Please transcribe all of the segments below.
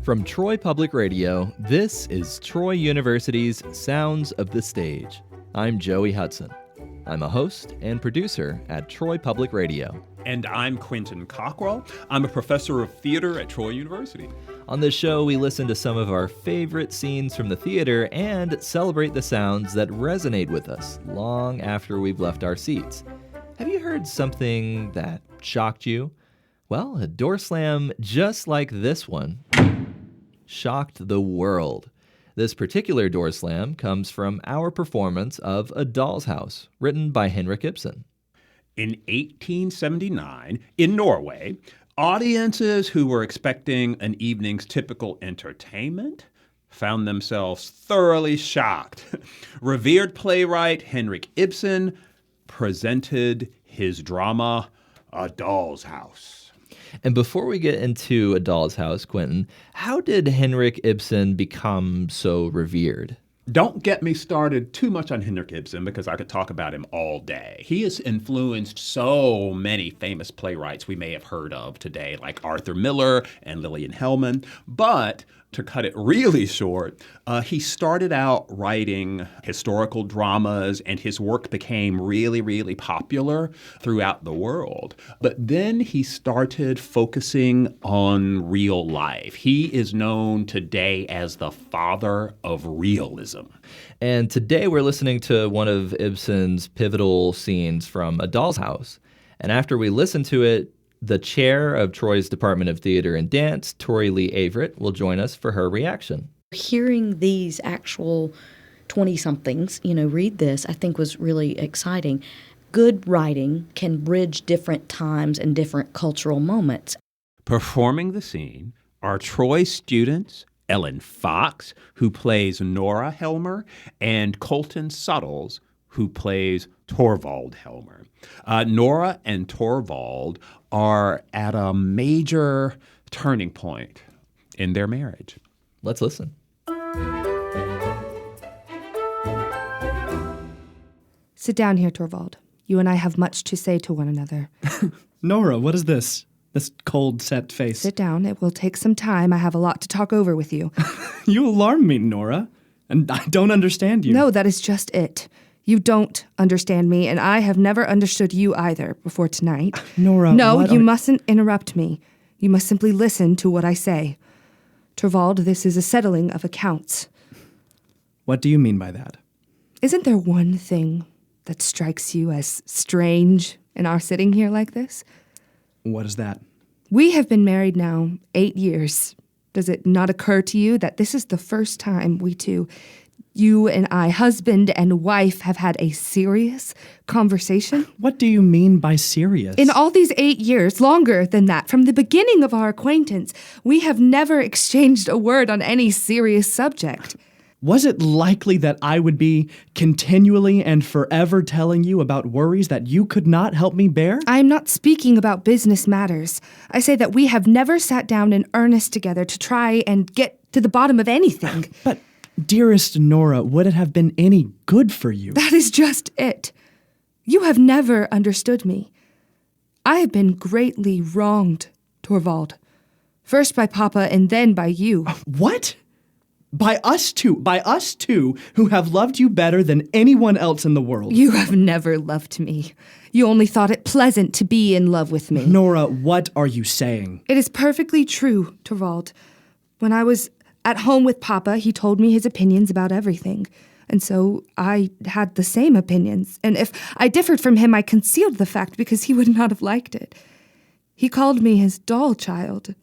From Troy Public Radio, this is Troy University's Sounds of the Stage. I'm Joey Hudson. I'm a host and producer at Troy Public Radio. And I'm Quentin Cockrell. I'm a professor of theater at Troy University. On this show, we listen to some of our favorite scenes from the theater and celebrate the sounds that resonate with us long after we've left our seats. Have you heard something that shocked you? Well, a door slam just like this one shocked the world. This particular door slam comes from our performance of A Doll's House, written by Henrik Ibsen. In 1879, in Norway, audiences who were expecting an evening's typical entertainment found themselves thoroughly shocked. Revered playwright Henrik Ibsen presented his drama, A Doll's House. And before we get into A Doll's House, Quentin, how did Henrik Ibsen become so revered? Don't get me started too much on Henrik Ibsen because I could talk about him all day. He has influenced so many famous playwrights we may have heard of today, like Arthur Miller and Lillian Hellman. But to cut it really short, he started out writing historical dramas, and his work became really, really popular throughout the world. But then he started focusing on real life. He is known today as the father of realism. And today we're listening to one of Ibsen's pivotal scenes from A Doll's House. And after we listen to it, the chair of Troy's Department of Theater and Dance, Tori Lee Averett, will join us for her reaction. Hearing these actual 20-somethings, read this, I think was really exciting. Good writing can bridge different times and different cultural moments. Performing the scene are Troy students Ellen Fox, who plays Nora Helmer, and Colton Suttles, who plays Torvald Helmer. Nora and Torvald are at a major turning point in their marriage. Let's listen. Sit down here, Torvald. You and I have much to say to one another. Nora, what is this? This cold, set face. Sit down. It will take some time. I have a lot to talk over with you. You alarm me, Nora. And I don't understand you. No, that is just it. You don't understand me, and I have never understood you either before tonight. Nora, no, you mustn't interrupt me. You must simply listen to what I say. Torvald, this is a settling of accounts. What do you mean by that? Isn't there one thing that strikes you as strange in our sitting here like this? What is that? We have been married now 8 years. Does it not occur to you that this is the first time we two, you and I, husband and wife, have had a serious conversation? What do you mean by serious? In all these 8 years, longer than that, from the beginning of our acquaintance, we have never exchanged a word on any serious subject. Was it likely that I would be continually and forever telling you about worries that you could not help me bear? I am not speaking about business matters. I say that we have never sat down in earnest together to try and get to the bottom of anything. But, dearest Nora, would it have been any good for you? That is just it. You have never understood me. I have been greatly wronged, Torvald. First by Papa and then by you. What? By us two, who have loved you better than anyone else in the world. You have never loved me. You only thought it pleasant to be in love with me. Nora, what are you saying? It is perfectly true, Torvald. When I was at home with Papa, he told me his opinions about everything. And so I had the same opinions. And if I differed from him, I concealed the fact because he would not have liked it. He called me his doll child.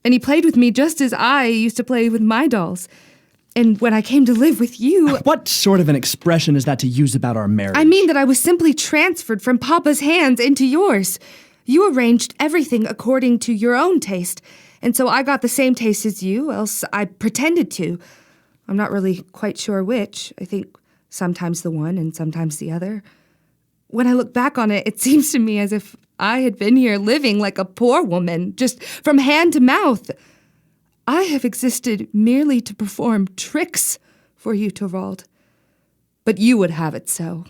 And he played with me just as I used to play with my dolls. And when I came to live with you... What sort of an expression is that to use about our marriage? I mean that I was simply transferred from Papa's hands into yours. You arranged everything according to your own taste. And so I got the same taste as you, else I pretended to. I'm not really quite sure which. I think sometimes the one and sometimes the other. When I look back on it, it seems to me as if I had been here living like a poor woman, just from hand to mouth. I have existed merely to perform tricks for you, Torvald. But you would have it so.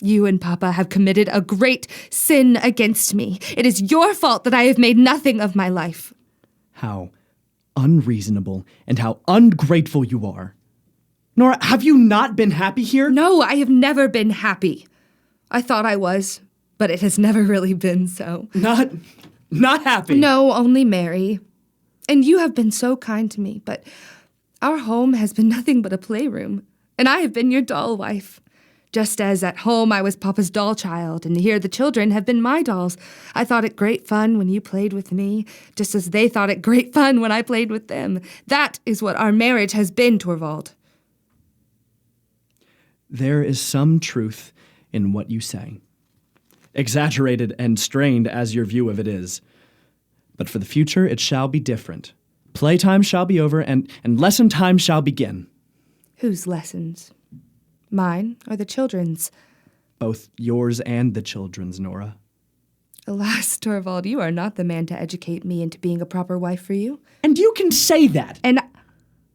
You and Papa have committed a great sin against me. It is your fault that I have made nothing of my life. How unreasonable and how ungrateful you are. Nora, have you not been happy here? No, I have never been happy. I thought I was, but it has never really been so. Not happy? No, only merry. And you have been so kind to me, but our home has been nothing but a playroom, and I have been your doll wife. Just as at home I was Papa's doll child, and here the children have been my dolls. I thought it great fun when you played with me, just as they thought it great fun when I played with them. That is what our marriage has been, Torvald. There is some truth in what you say, exaggerated and strained as your view of it is. But for the future it shall be different. Playtime shall be over, and lesson time shall begin. Whose lessons? Mine or the children's? Both yours and the children's, Nora. Alas, Torvald, you are not the man to educate me into being a proper wife for you. And you can say that. And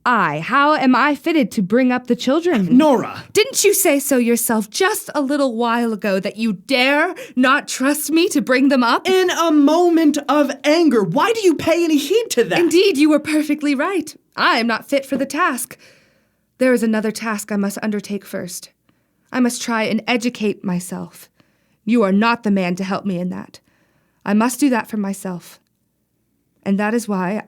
how am I fitted to bring up the children? Nora! Didn't you say so yourself just a little while ago that you dare not trust me to bring them up? In a moment of anger, why do you pay any heed to that? Indeed, you were perfectly right. I am not fit for the task. There is another task I must undertake first. I must try and educate myself. You are not the man to help me in that. I must do that for myself. And that is why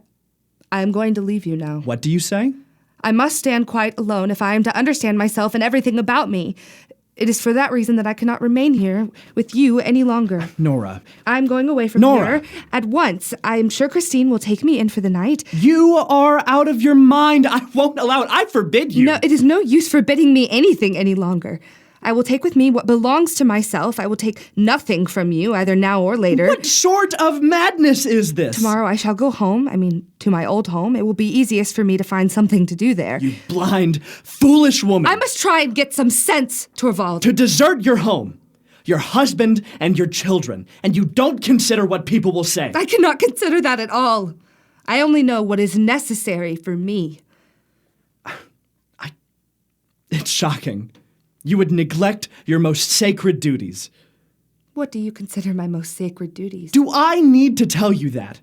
I am going to leave you now. What do you say? I must stand quite alone if I am to understand myself and everything about me. It is for that reason that I cannot remain here with you any longer. Nora. I'm going away from Nora. here at once. I am sure Christine will take me in for the night. You are out of your mind. I won't allow it. I forbid you. No, it is no use forbidding me anything any longer. I will take with me what belongs to myself. I will take nothing from you, either now or later. What sort of madness is this? Tomorrow I shall go home. To my old home. It will be easiest for me to find something to do there. You blind, foolish woman. I must try and get some sense, Torvald. To desert your home, your husband, and your children, and you don't consider what people will say. I cannot consider that at all. I only know what is necessary for me. It's shocking. You would neglect your most sacred duties. What do you consider my most sacred duties? Do I need to tell you that?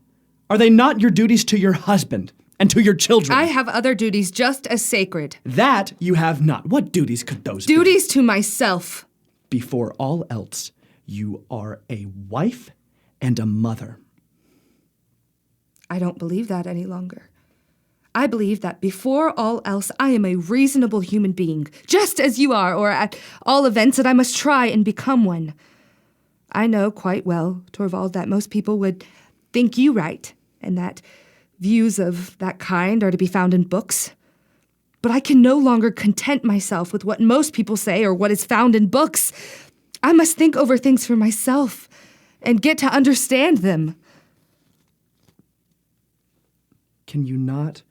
Are they not your duties to your husband and to your children? I have other duties just as sacred. That you have not. What duties could those be? Duties to myself. Before all else, you are a wife and a mother. I don't believe that any longer. I believe that before all else, I am a reasonable human being, just as you are, or at all events that I must try and become one. I know quite well, Torvald, that most people would think you right, and that views of that kind are to be found in books. But I can no longer content myself with what most people say or what is found in books. I must think over things for myself and get to understand them. Can you not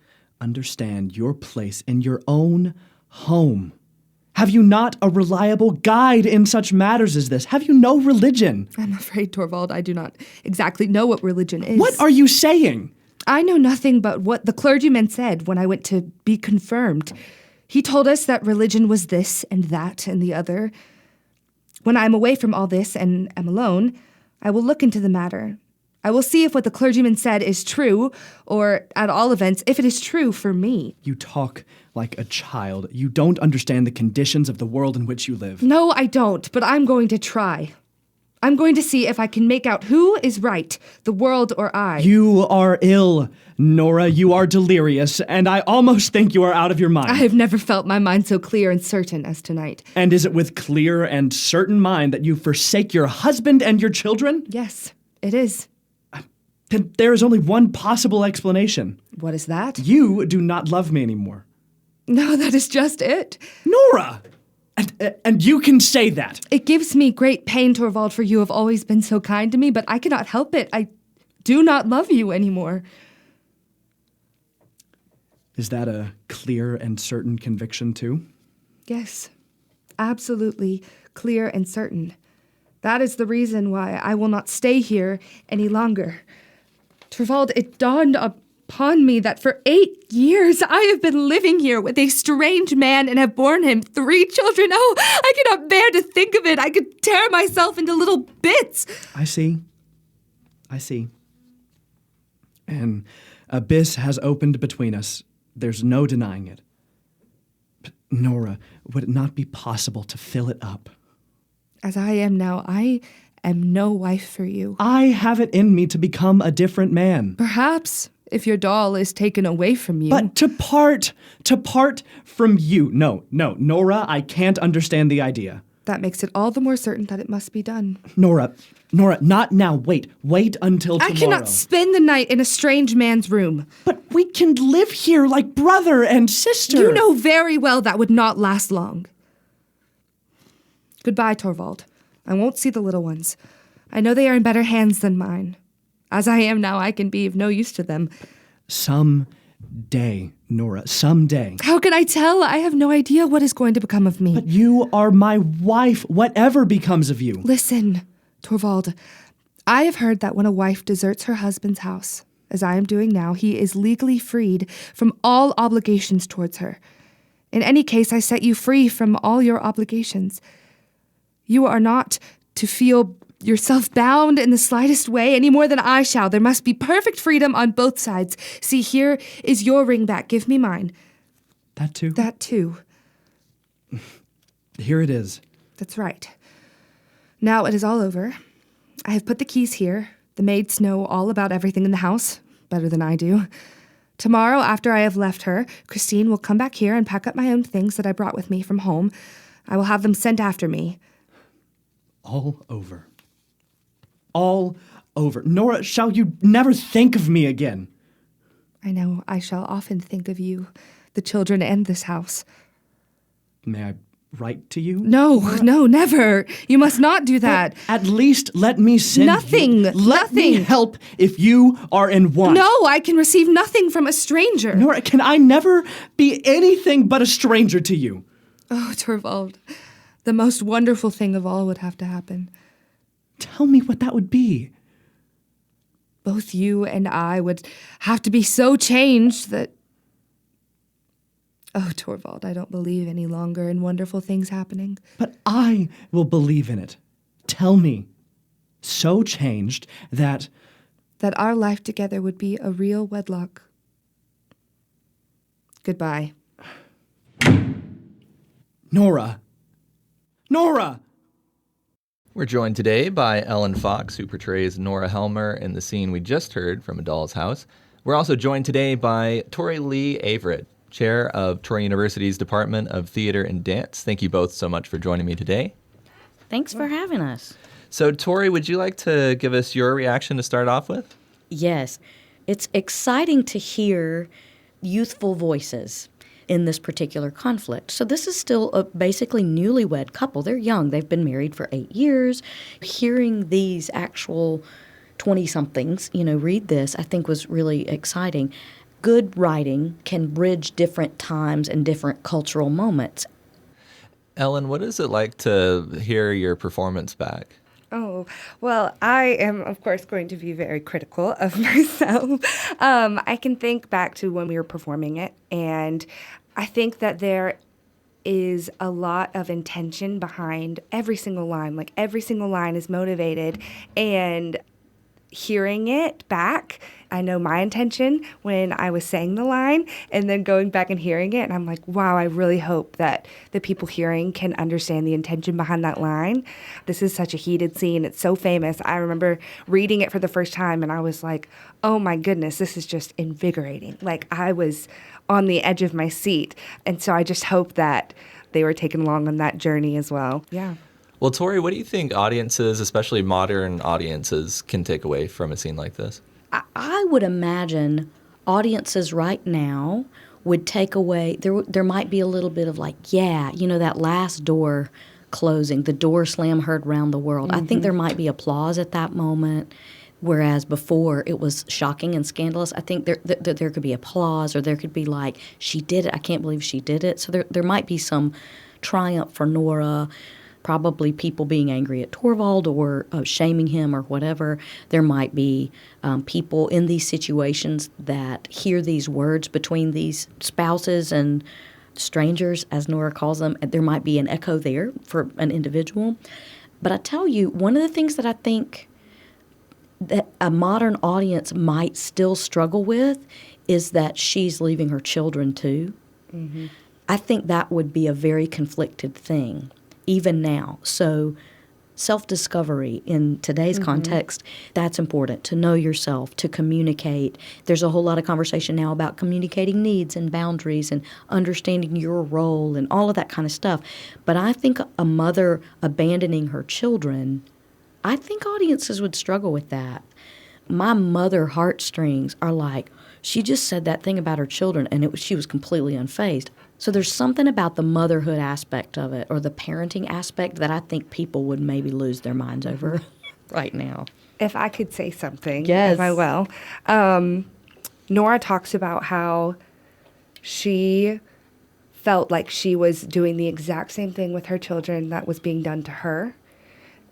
understand your place in your own home? Have you not a reliable guide in such matters as this? Have you no religion? I'm afraid, Torvald, I do not exactly know what religion is. What are you saying? I know nothing but what the clergyman said when I went to be confirmed. He told us that religion was this and that and the other. When I am away from all this and am alone, I will look into the matter. I will see if what the clergyman said is true, or, at all events, if it is true for me. You talk like a child. You don't understand the conditions of the world in which you live. No, I don't, but I'm going to try. I'm going to see if I can make out who is right, the world or I. You are ill, Nora. You are delirious, and I almost think you are out of your mind. I have never felt my mind so clear and certain as tonight. And is it with clear and certain mind that you forsake your husband and your children? Yes, it is. Then there is only one possible explanation. What is that? You do not love me anymore. No, that is just it. Nora! And you can say that. It gives me great pain, Torvald, for you have always been so kind to me, but I cannot help it. I do not love you anymore. Is that a clear and certain conviction, too? Yes, absolutely clear and certain. That is the reason why I will not stay here any longer. Torvald, it dawned upon me that for 8 years I have been living here with a strange man and have borne him 3 children. Oh, I cannot bear to think of it. I could tear myself into little bits. I see. An abyss has opened between us. There's no denying it. But Nora, would it not be possible to fill it up? As I am now, I am no wife for you. I have it in me to become a different man. Perhaps if your doll is taken away from you. But to part from you. No, Nora, I can't understand the idea. That makes it all the more certain that it must be done. Nora, not now. Wait until tomorrow. I cannot spend the night in a strange man's room. But we can live here like brother and sister. You know very well that would not last long. Goodbye, Torvald. I won't see the little ones. I know they are in better hands than mine. As I am now, I can be of no use to them. Some day, Nora, someday. How can I tell? I have no idea what is going to become of me. But you are my wife, whatever becomes of you. Listen, Torvald. I have heard that when a wife deserts her husband's house, as I am doing now, he is legally freed from all obligations towards her. In any case, I set you free from all your obligations. You are not to feel yourself bound in the slightest way any more than I shall. There must be perfect freedom on both sides. See, here is your ring back. Give me mine. That too? That too. Here it is. That's right. Now it is all over. I have put the keys here. The maids know all about everything in the house, better than I do. Tomorrow, after I have left her, Christine will come back here and pack up my own things that I brought with me from home. I will have them sent after me. All over. All over. Nora, shall you never think of me again? I know I shall often think of you, the children, and this house. May I write to you? No, never. You must not do that. At least let me send Nothing. Let me help if you are in want. No, I can receive nothing from a stranger. Nora, can I never be anything but a stranger to you? Oh, Torvald, the most wonderful thing of all would have to happen. Tell me what that would be. Both you and I would have to be so changed that... Oh, Torvald, I don't believe any longer in wonderful things happening. But I will believe in it. Tell me. So changed that... That our life together would be a real wedlock. Goodbye. Nora! We're joined today by Ellen Fox, who portrays Nora Helmer in the scene we just heard from A Doll's House. We're also joined today by Tori Lee Averitt, chair of Troy University's Department of Theater and Dance. Thank you both so much for joining me today. Thanks for having us. So, Tori, would you like to give us your reaction to start off with? Yes. It's exciting to hear youthful voices in this particular conflict. So this is still a basically newlywed couple. They're young. They've been married for 8 years. Hearing these actual 20-somethings, read this, I think was really exciting. Good writing can bridge different times and different cultural moments. Ellen, what is it like to hear your performance back? Oh, well, I am, of course, going to be very critical of myself. I can think back to when we were performing it, and I think that there is a lot of intention behind every single line. Like, every single line is motivated, and hearing it back, I know my intention when I was saying the line, and then going back and hearing it, and I'm like, wow, I really hope that the people hearing can understand the intention behind that line. This is such a heated scene. It's so famous. I remember reading it for the first time, and I was like, oh my goodness, this is just invigorating. Like, I was on the edge of my seat, and so I just hope that they were taken along on that journey as well. Yeah. Well, Tori, what do you think audiences, especially modern audiences, can take away from a scene like this? I would imagine audiences right now would take away, there might be a little bit of like, that last door closing, the door slam heard round the world. Mm-hmm. I think there might be applause at that moment, whereas before it was shocking and scandalous. I think there could be applause, or there could be like, she did it, I can't believe she did it. So there might be some triumph for Nora, probably people being angry at Torvald or shaming him or whatever. There might be people in these situations that hear these words between these spouses and strangers, as Nora calls them. There might be an echo there for an individual. But I tell you, one of the things that I think that a modern audience might still struggle with is that she's leaving her children too. Mm-hmm. I think that would be a very conflicted thing, even now. So self-discovery in today's context, that's important, to know yourself, to communicate. There's a whole lot of conversation now about communicating needs and boundaries and understanding your role and all of that kind of stuff. But I think a mother abandoning her children, I think audiences would struggle with that. My mother heartstrings are like, she just said that thing about her children, and she was completely unfazed. So there's something about the motherhood aspect of it, or the parenting aspect, that I think people would maybe lose their minds over right now. If I could say something, yes, if I will. Nora talks about how she felt like she was doing the exact same thing with her children that was being done to her,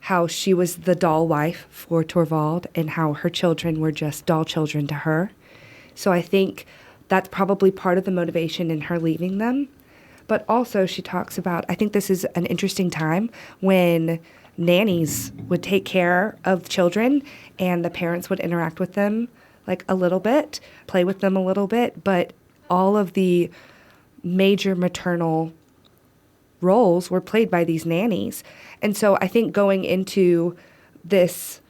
how she was the doll wife for Torvald, and how her children were just doll children to her. So I think that's probably part of the motivation in her leaving them. But also she talks about, I think this is an interesting time when nannies would take care of children and the parents would interact with them like a little bit, play with them a little bit, but all of the major maternal roles were played by these nannies. And so I think going into this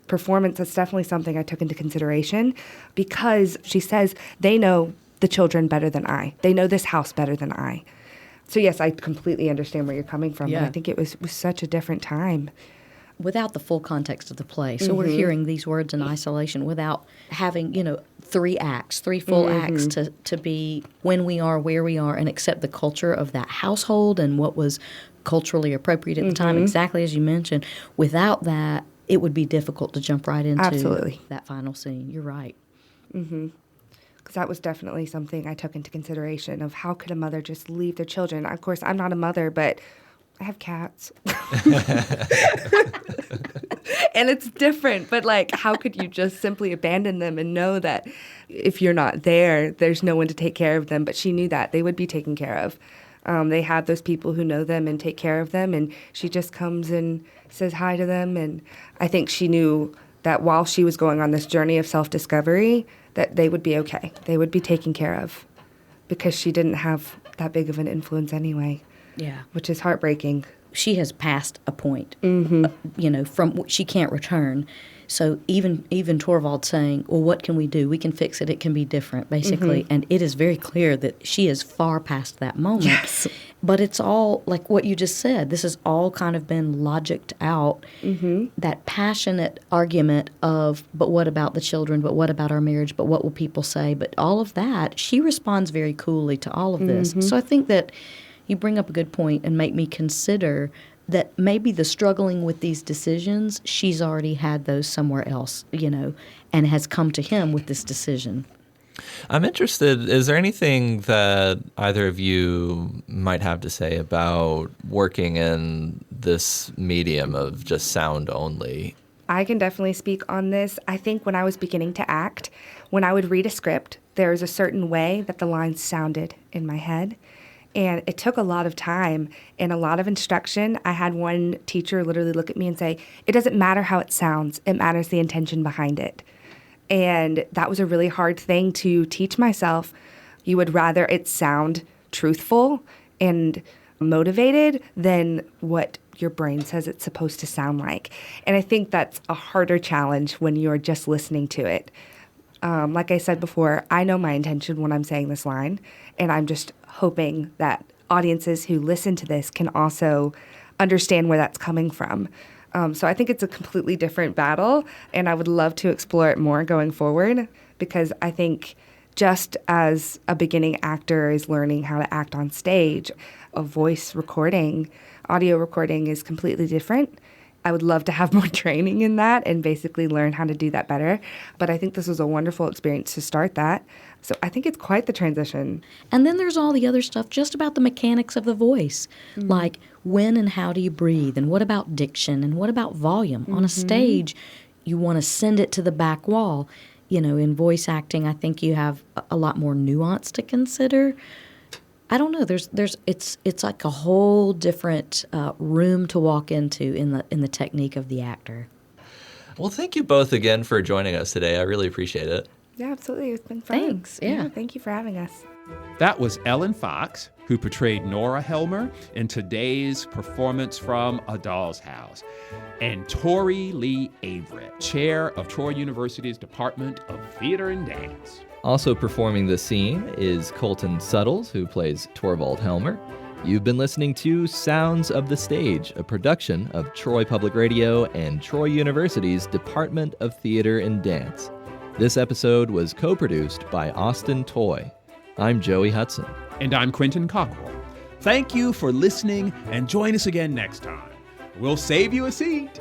performance, that's definitely something I took into consideration, because she says they know the children better than I. They know this house better than I. So yes, I completely understand where you're coming from. Yeah. And I think it was such a different time. Without the full context of the play. So we're hearing these words in isolation without having, 3 acts, 3 full acts to be when we are, where we are, and accept the culture of that household and what was culturally appropriate at the time, exactly as you mentioned. Without that, it would be difficult to jump right into that final scene. You're right. Because that was definitely something I took into consideration of how could a mother just leave their children. Of course, I'm not a mother, but I have cats. And it's different, but how could you just simply abandon them and know that if you're not there, there's no one to take care of them? But she knew that they would be taken care of. They have those people who know them and take care of them, and she just comes and says hi to them. And I think she knew that while she was going on this journey of self-discovery, that they would be okay. They would be taken care of because she didn't have that big of an influence anyway. Yeah. Which is heartbreaking. She has passed a point, from she can't return. So even Torvald saying, well, what can we do? We can fix it. It can be different, basically. And it is very clear that she is far past that moment. Yes. But it's all, like what you just said, this has all kind of been logicked out. That passionate argument of, but what about the children? But what about our marriage? But what will people say? But all of that, she responds very coolly to all of this. So I think that you bring up a good point and make me consider that maybe the struggling with these decisions, she's already had those somewhere else, and has come to him with this decision. I'm interested, is there anything that either of you might have to say about working in this medium of just sound only? I can definitely speak on this. I think when I was beginning to act, when I would read a script, there was a certain way that the lines sounded in my head. And it took a lot of time and a lot of instruction. I had one teacher literally look at me and say, it doesn't matter how it sounds, it matters the intention behind it. And that was a really hard thing to teach myself. You would rather it sound truthful and motivated than what your brain says it's supposed to sound like. And I think that's a harder challenge when you're just listening to it. Like I said before, I know my intention when I'm saying this line, and I'm just hoping that audiences who listen to this can also understand where that's coming from. So I think it's a completely different battle, and I would love to explore it more going forward, because I think just as a beginning actor is learning how to act on stage, a voice recording, audio recording is completely different. I would love to have more training in that and basically learn how to do that better. But I think this was a wonderful experience to start that. So I think it's quite the transition. And then there's all the other stuff just about the mechanics of the voice, like when and how do you breathe, and what about diction, and what about volume? On a stage, you want to send it to the back wall. In voice acting, I think you have a lot more nuance to consider. I don't know. It's like a whole different room to walk into in the technique of the actor. Well, thank you both again for joining us today. I really appreciate it. Yeah, absolutely. It's been fun. Thanks, yeah. Thank you for having us. That was Ellen Fox, who portrayed Nora Helmer in today's performance from A Doll's House, and Tori Lee Averett, chair of Troy University's Department of Theater and Dance. Also performing the scene is Colton Suttles, who plays Torvald Helmer. You've been listening to Sounds of the Stage, a production of Troy Public Radio and Troy University's Department of Theater and Dance. This episode was co-produced by Austin Toy. I'm Joey Hudson. And I'm Quentin Cockrell. Thank you for listening, and join us again next time. We'll save you a seat.